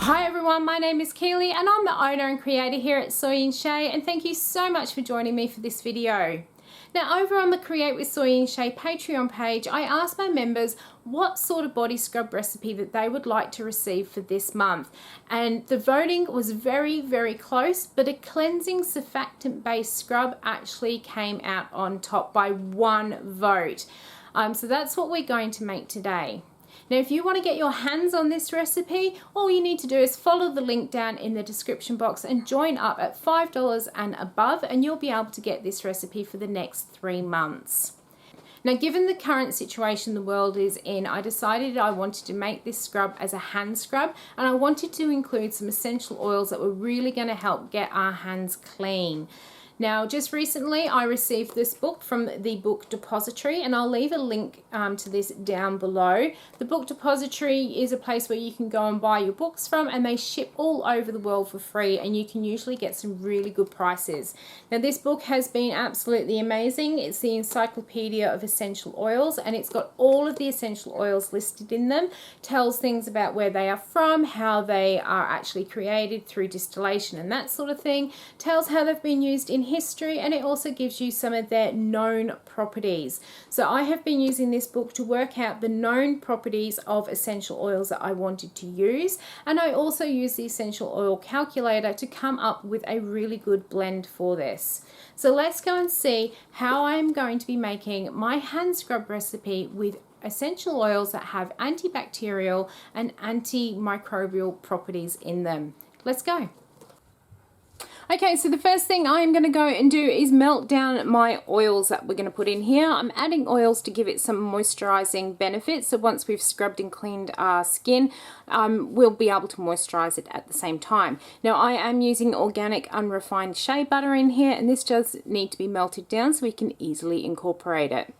Hi everyone, my name is Keely and I'm the owner and creator here at Soy and Shea, and thank you so much for joining me for this video. Now over on the Create with Soy and Shea Patreon page, I asked my members what sort of body scrub recipe that they would like to receive for this month, and the voting was very close, but a cleansing surfactant based scrub actually came out on top by one vote. So that's what we're going to make today. Now if you want to get your hands on this recipe, all you need to do is follow the link down in the description box and join up at $5 and above, and you'll be able to get this recipe for the next 3 months. Now given the current situation the world is in, I decided I wanted to make this scrub as a hand scrub, and I wanted to include some essential oils that were really going to help get our hands clean. Now, just recently I received this book from the Book Depository, and I'll leave a link to this down below. The Book Depository is a place where you can go and buy your books from, and they ship all over the world for free, and you can usually get some really good prices. Now, this book has been absolutely amazing. It's the Encyclopedia of Essential Oils, and it's got all of the essential oils listed in them. Tells things about where they are from, how they are actually created through distillation and that sort of thing. Tells how they've been used in history, and it also gives you some of their known properties. So I have been using this book to work out the known properties of essential oils that I wanted to use, and I also use the essential oil calculator to come up with a really good blend for this. So let's go and see how I am going to be making my hand scrub recipe with essential oils that have antibacterial and antimicrobial properties in them. Let's go. Okay, so the first thing I'm going to go and do is melt down my oils that we're going to put in here. I'm adding oils to give it some moisturizing benefits, so once we've scrubbed and cleaned our skin, we'll be able to moisturize it at the same time. Now I am using organic unrefined shea butter in here, and this does need to be melted down so we can easily incorporate it.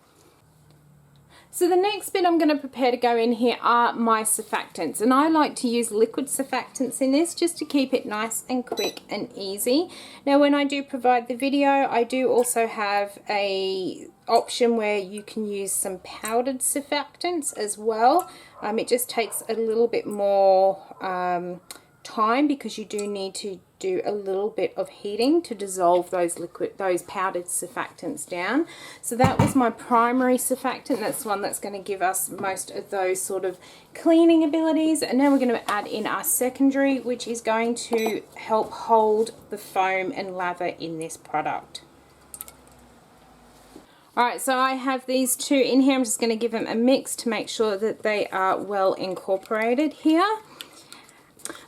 So the next bit I'm going to prepare to go in here are my surfactants, and I like to use liquid surfactants in this just to keep it nice and quick and easy. Now when I do provide the video, I do also have a option where you can use some powdered surfactants as well. It just takes a little bit more time because you do need to do a little bit of heating to dissolve those powdered surfactants down. So that was my primary surfactant. That's the one that's going to give us most of those sort of cleaning abilities. And now we're going to add in our secondary, which is going to help hold the foam and lather in this product. Alright, so I have these two in here. I'm just going to give them a mix to make sure that they are well incorporated here.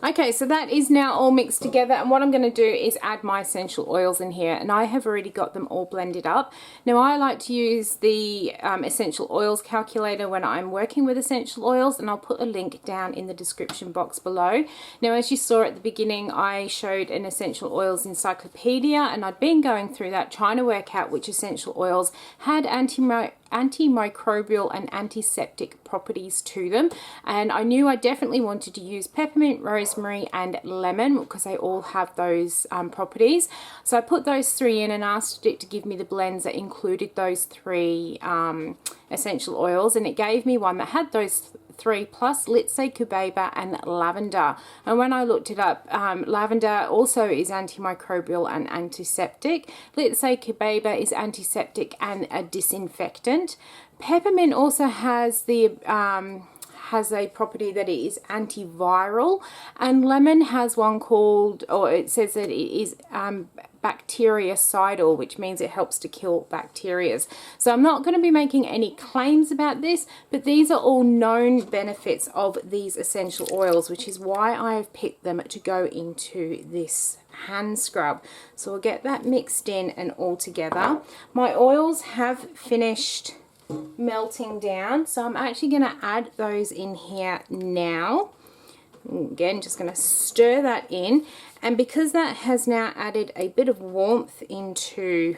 Okay, so that is now all mixed together, and what I'm going to do is add my essential oils in here, and I have already got them all blended up. Now I like to use the essential oils calculator when I'm working with essential oils, and I'll put a link down in the description box below. Now as you saw at the beginning, I showed an essential oils encyclopedia, and I'd been going through that trying to work out which essential oils had antimicrobial and antiseptic properties to them, and I knew I definitely wanted to use peppermint, rosemary and lemon because they all have those properties. So I put those three in and asked it to give me the blends that included those three essential oils, and it gave me one that had those three plus Lye and lavender. And when I looked it up, lavender also is antimicrobial and antiseptic. Lye is antiseptic and a disinfectant. Peppermint also has a property that it is antiviral, and lemon has one called, or it says that it is bactericidal, which means it helps to kill bacteria. So I'm not going to be making any claims about this, but these are all known benefits of these essential oils, which is why I have picked them to go into this hand scrub. So we'll get that mixed in and all together. My oils have finished melting down, so I'm actually going to add those in here now. Again, just going to stir that in, and because that has now added a bit of warmth into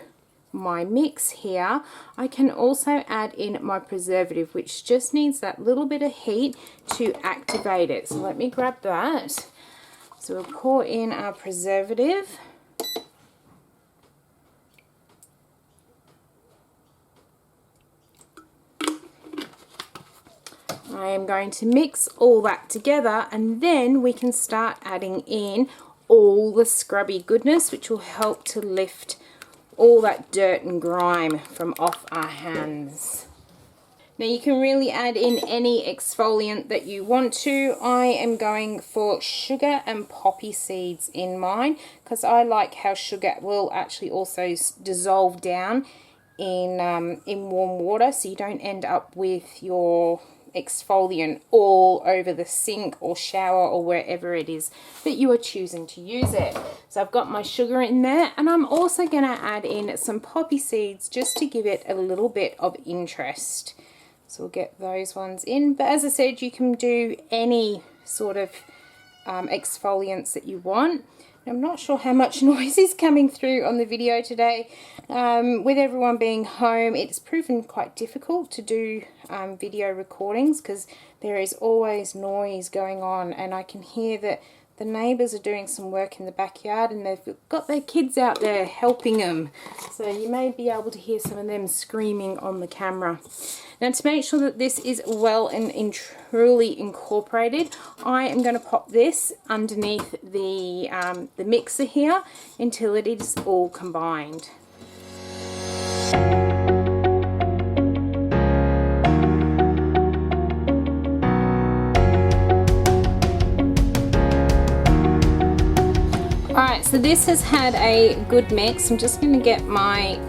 my mix here, I can also add in my preservative, which just needs that little bit of heat to activate it. So let me grab that. So we'll pour in our preservative. I am going to mix all that together, and then we can start adding in all the scrubby goodness, which will help to lift all that dirt and grime from off our hands. Now you can really add in any exfoliant that you want to. I am going for sugar and poppy seeds in mine because I like how sugar will actually also dissolve down in warm water, so you don't end up with your exfoliant all over the sink or shower or wherever it is that you are choosing to use it. So I've got my sugar in there, and I'm also going to add in some poppy seeds just to give it a little bit of interest. So we'll get those ones in, but as I said, you can do any sort of exfoliants that you want. I'm not sure how much noise is coming through on the video today. With everyone being home, it's proven quite difficult to do video recordings because there is always noise going on, and I can hear that the neighbours are doing some work in the backyard and they've got their kids out there helping them. So you may be able to hear some of them screaming on the camera. Now, to make sure that this is well and truly incorporated, I am going to pop this underneath the mixer here until it is all combined. Alright, so this has had a good mix. I'm just going to get my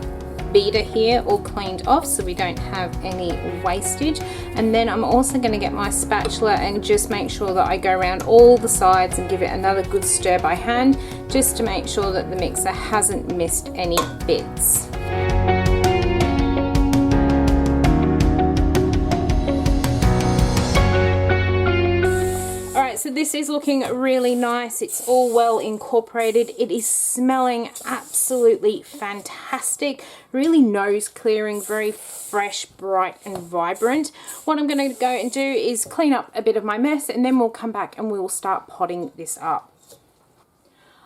beater here all cleaned off so we don't have any wastage, and then I'm also going to get my spatula and just make sure that I go around all the sides and give it another good stir by hand, just to make sure that the mixer hasn't missed any bits. So this is looking really nice. It's all well incorporated. It is smelling absolutely fantastic. Really nose clearing, very fresh, bright and vibrant. What I'm going to go and do is clean up a bit of my mess, and then we'll come back and we will start potting this up.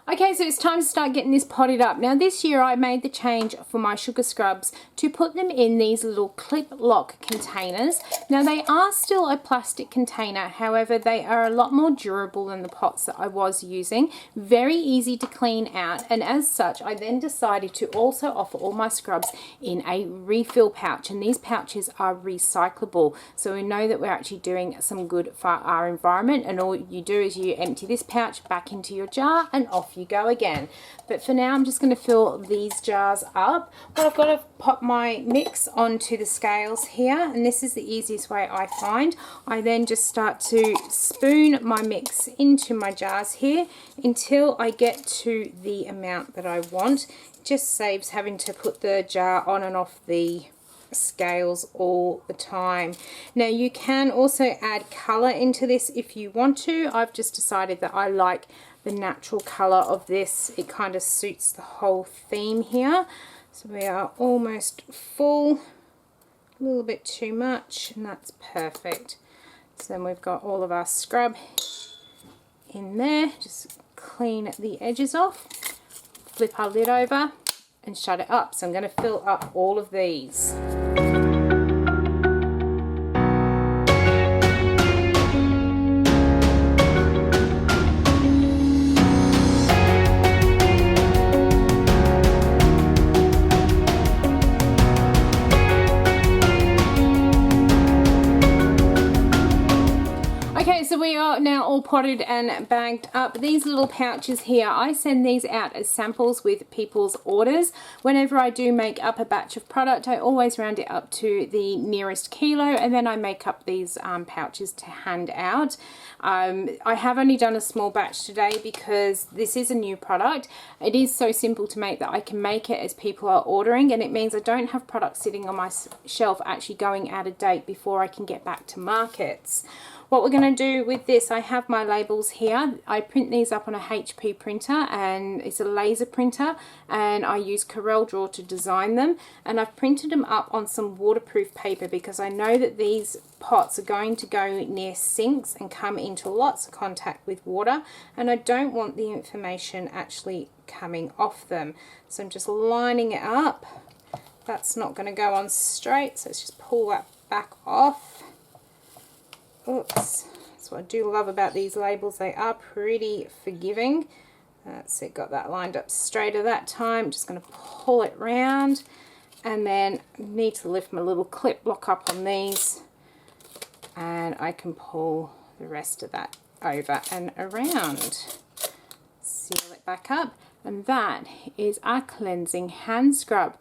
Okay, so it's time to start getting this potted up. Now this year I made the change for my sugar scrubs to put them in these little clip lock containers. Now they are still a plastic container, however they are a lot more durable than the pots that I was using. Very easy to clean out, and as such I then decided to also offer all my scrubs in a refill pouch, and these pouches are recyclable, so we know that we're actually doing some good for our environment, and all you do is you empty this pouch back into your jar and off you go again. But for now I'm just going to fill these jars up. But I've got to pop my mix onto the scales here, and this is the easiest way I find. I then just start to spoon my mix into my jars here until I get to the amount that I want. It just saves having to put the jar on and off the scales all the time. Now you can also add colour into this if you want to. I've just decided that I like the natural colour of this. It kind of suits the whole theme here. So we are almost full, a little bit too much, and that's perfect. So then we've got all of our scrub in there. Just clean the edges off, flip our lid over and shut it up. So I'm going to fill up all of these. So we are now all potted and bagged up. These little pouches here, I send these out as samples with people's orders. Whenever I do make up a batch of product, I always round it up to the nearest kilo, and then I make up these pouches to hand out. I have only done a small batch today because this is a new product. It is so simple to make that I can make it as people are ordering, and it means I don't have products sitting on my shelf actually going out of date before I can get back to markets. What we're going to do with this, I have my labels here. I print these up on a HP printer, and it's a laser printer, and I use CorelDRAW to design them, and I've printed them up on some waterproof paper because I know that these pots are going to go near sinks and come into lots of contact with water, and I don't want the information actually coming off them. So I'm just lining it up. That's not going to go on straight, so let's just pull that back off. Oops. That's what I do love about these labels. They are pretty forgiving. So got that lined up straighter that time. Just going to pull it round, and then need to lift my little clip block up on these, and I can pull the rest of that over and around. Seal it back up, and that is our cleansing hand scrub.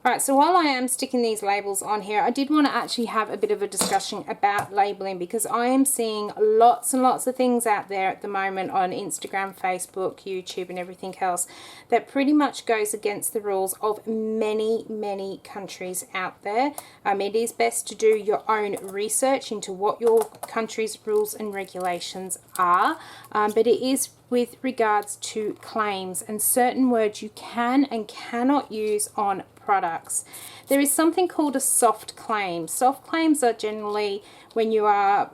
Alright, so while I am sticking these labels on here, I did want to actually have a bit of a discussion about labeling, because I am seeing lots and lots of things out there at the moment on Instagram, Facebook, YouTube and everything else that pretty much goes against the rules of many countries out there. It is best to do your own research into what your country's rules and regulations are, but it is with regards to claims and certain words you can and cannot use on products. There is something called a soft claim. Soft claims are generally when you are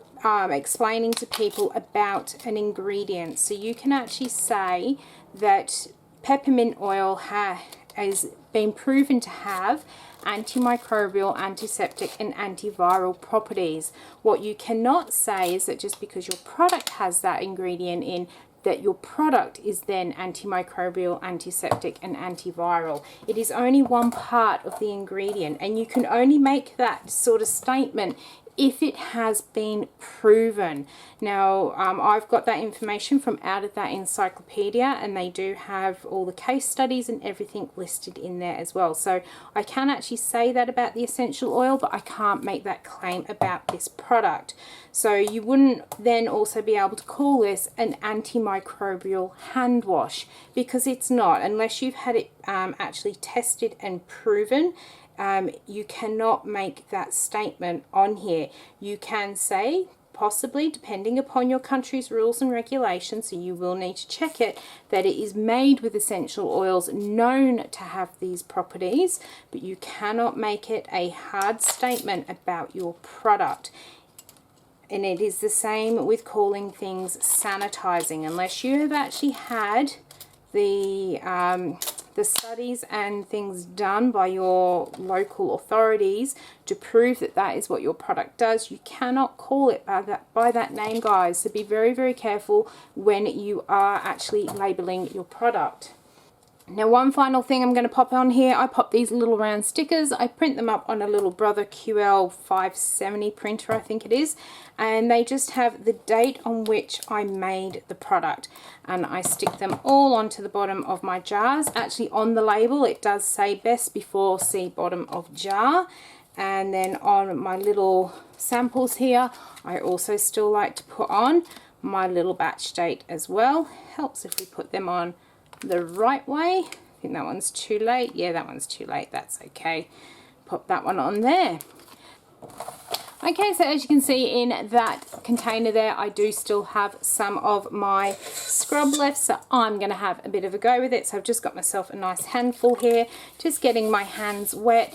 explaining to people about an ingredient. So you can actually say that peppermint oil has been proven to have antimicrobial, antiseptic and antiviral properties. What you cannot say is that just because your product has that ingredient in, that your product is then antimicrobial, antiseptic and antiviral. It is only one part of the ingredient, and you can only make that sort of statement if it has been proven. Now, I've got that information from out of that encyclopedia, and they do have all the case studies and everything listed in there as well. So I can actually say that about the essential oil, but I can't make that claim about this product. So you wouldn't then also be able to call this an antimicrobial hand wash, because it's not, unless you've had it actually tested and proven. You cannot make that statement on here. You can say, possibly, depending upon your country's rules and regulations, so you will need to check it, that it is made with essential oils known to have these properties, but you cannot make it a hard statement about your product. And it is the same with calling things sanitizing, unless you have actually had the studies and things done by your local authorities to prove that that is what your product does. You cannot call it by that name, guys. So be very careful when you are actually labeling your product. Now, one final thing I'm going to pop on here, I pop these little round stickers. I print them up on a little Brother QL 570 printer, I think it is, and they just have the date on which I made the product, and I stick them all onto the bottom of my jars. Actually, on the label it does say best before, see bottom of jar. And then on my little samples here, I also still like to put on my little batch date as well. Helps if we put them on the right way. I think that one's too late. Yeah, that one's too late. That's okay. Pop that one on there. Okay, so as you can see in that container there, I do still have some of my scrub left, so I'm going to have a bit of a go with it. So I've just got myself a nice handful here, just getting my hands wet.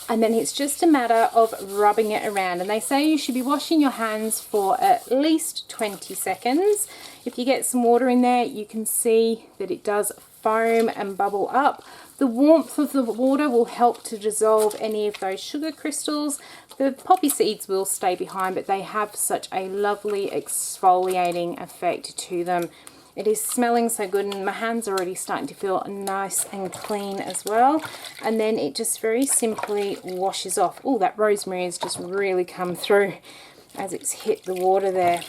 And then it's just a matter of rubbing it around. And they say you should be washing your hands for at least 20 seconds. If you get some water in there, you can see that it does foam and bubble up. The warmth of the water will help to dissolve any of those sugar crystals. The poppy seeds will stay behind, but they have such a lovely exfoliating effect to them. It is smelling so good, and my hands are already starting to feel nice and clean as well. And then it just very simply washes off. Oh, that rosemary has just really come through as it's hit the water there.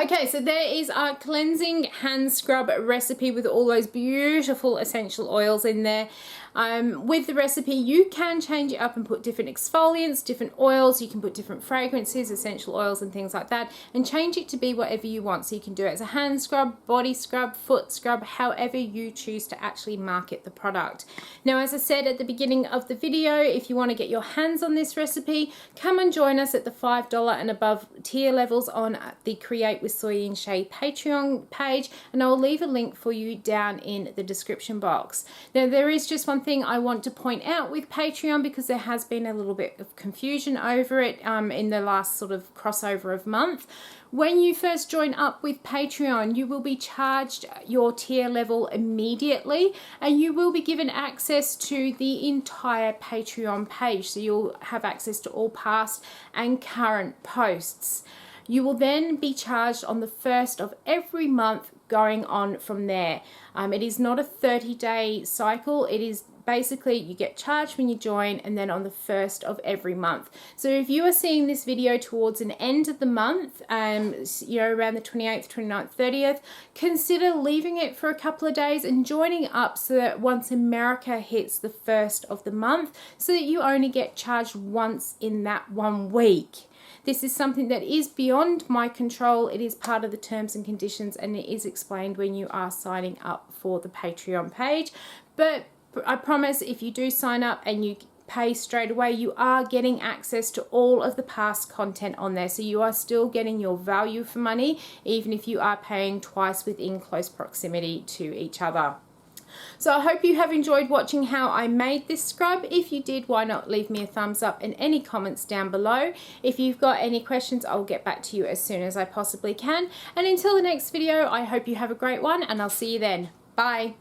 Okay, so there is our cleansing hand scrub recipe with all those beautiful essential oils in there. With the recipe, you can change it up and put different exfoliants, different oils. You can put different fragrances, essential oils and things like that, and change it to be whatever you want. So you can do it as a hand scrub, body scrub, foot scrub, however you choose to actually market the product. Now, as I said at the beginning of the video, if you want to get your hands on this recipe, come and join us at the $5 and above tier levels on the Create with Soy and Shea Patreon page, and I'll leave a link for you down in the description box. Now, there is just one one thing I want to point out with Patreon, because there has been a little bit of confusion over it in the last sort of crossover of month. When you first join up with Patreon, you will be charged your tier level immediately, and you will be given access to the entire Patreon page. So you'll have access to all past and current posts. You will then be charged on the 1st of every month going on from there. It is not a 30-day cycle. It is basically you get charged when you join, and then on the 1st of every month. So if you are seeing this video towards an end of the month, you know, around the 28th, 29th, 30th, consider leaving it for a couple of days and joining up, so that once America hits the 1st of the month, so that you only get charged once in that 1 week. This is something that is beyond my control. It is part of the terms and conditions, and it is explained when you are signing up for the Patreon page. But I promise, if you do sign up and you pay straight away, you are getting access to all of the past content on there. So you are still getting your value for money, even if you are paying twice within close proximity to each other. So I hope you have enjoyed watching how I made this scrub. If you did, why not leave me a thumbs up and any comments down below. If you've got any questions, I'll get back to you as soon as I possibly can. And until the next video, I hope you have a great one, and I'll see you then. Bye.